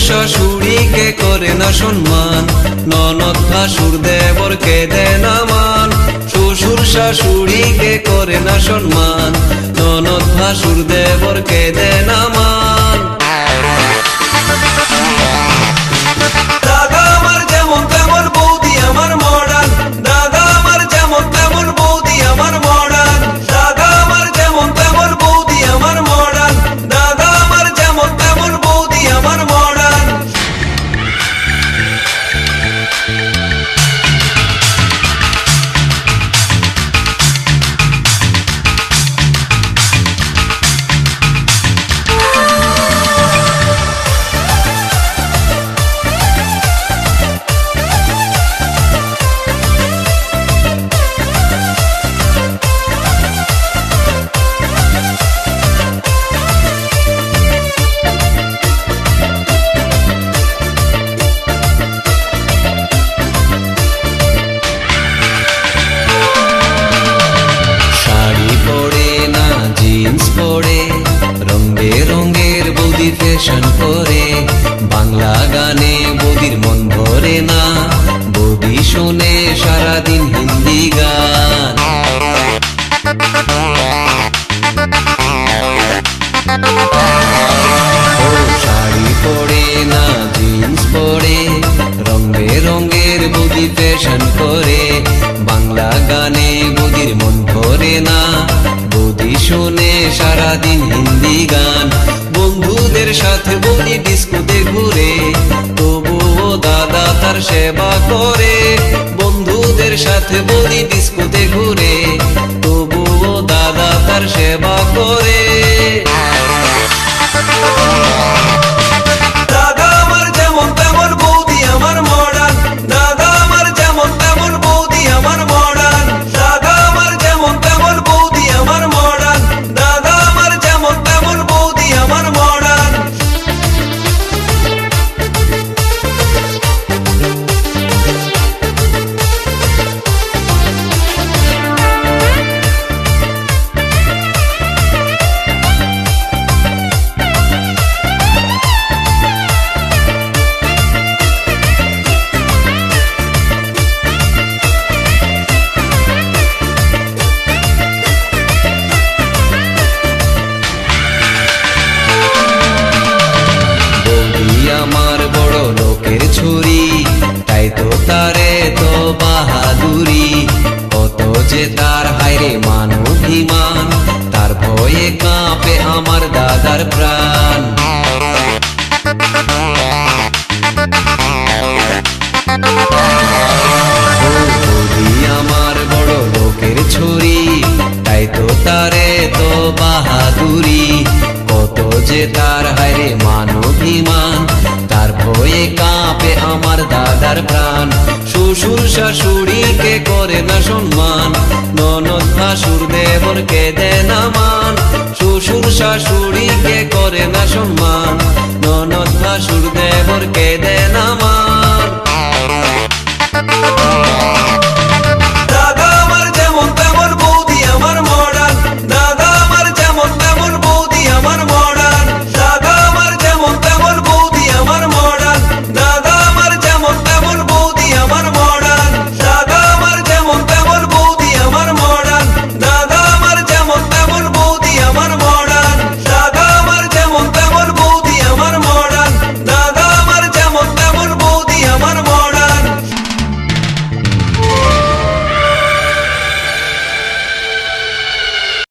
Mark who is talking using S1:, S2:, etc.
S1: শাশুড়িকে করে না সম্মান, ননদ ভাসুর দেবরকে দেয় না মান। শ্বশুর শাশুড়িকে করে না সম্মান, ননদ ভাসুর দেবরকে দেয় না মান। দাদা আমার যেমন তেমন বৌদি আমার মডার্ন, দাদা আমার যেমন তেমন বৌদি আমার মডার্ন, দাদা আমার যেমন তেমন বৌদি আমার মডার্ন, দাদা আমার যেমন তেমন বৌদি আমার মডার্ন। রঙের বৌদি ফ্যাশন করে, বাংলা গানে বৌদির মন ভরে না, বৌদি শোনে সারাদিন হিন্দি গান। শাড়ি পরে না জিন্স পরে, রঙের বৌদি ফ্যাশন করে, বাংলা গানে বৌদির মন ভরে না, বৌদি শোনে সারাদিন হিন্দি গান। বন্ধুদের সাথে বৌদি ডিস্কোতে ঘুরে, তবুও দাদা তার সেবা করে। বন্ধুদের সাথে বৌদি ডিস্কোতে ঘুরে, তবুও দাদা তার সেবা করে। দাদা আমার যেমন তেমন বৌদি আমার মডার্ন, দাদা আমার যেমন তেমন বৌদি আমার মডার্ন, দাদা আমার যেমন তেমন বৌদি আমার মডার্ন, দাদা আমার যেমন তেমন বৌদি আমার মডার্ন। আমার বড় লোকের ছুরি, তাই তো তারে তো বাহাদুরি, কত যে তার হায়রে মান অভিমান, তার ভয়ে কাঁপে আমার দাদার প্রাণ। আমার বড় লোকের ছুরি, তাই তো তারে তো বাহাদুরি, কত যে তার হায়রে মান অভিমান, তার ভয়ে কাঁপে আমার দাদার প্রাণ। শ্বশুর শাশুড়িকে করে না সম্মান, ননদ ভাসুর দেবরকে দেয় না মান। শ্বশুর শাশুড়িকে করে না সম্মান, ননদ ভাসুর দেবরকে দেয় না মান।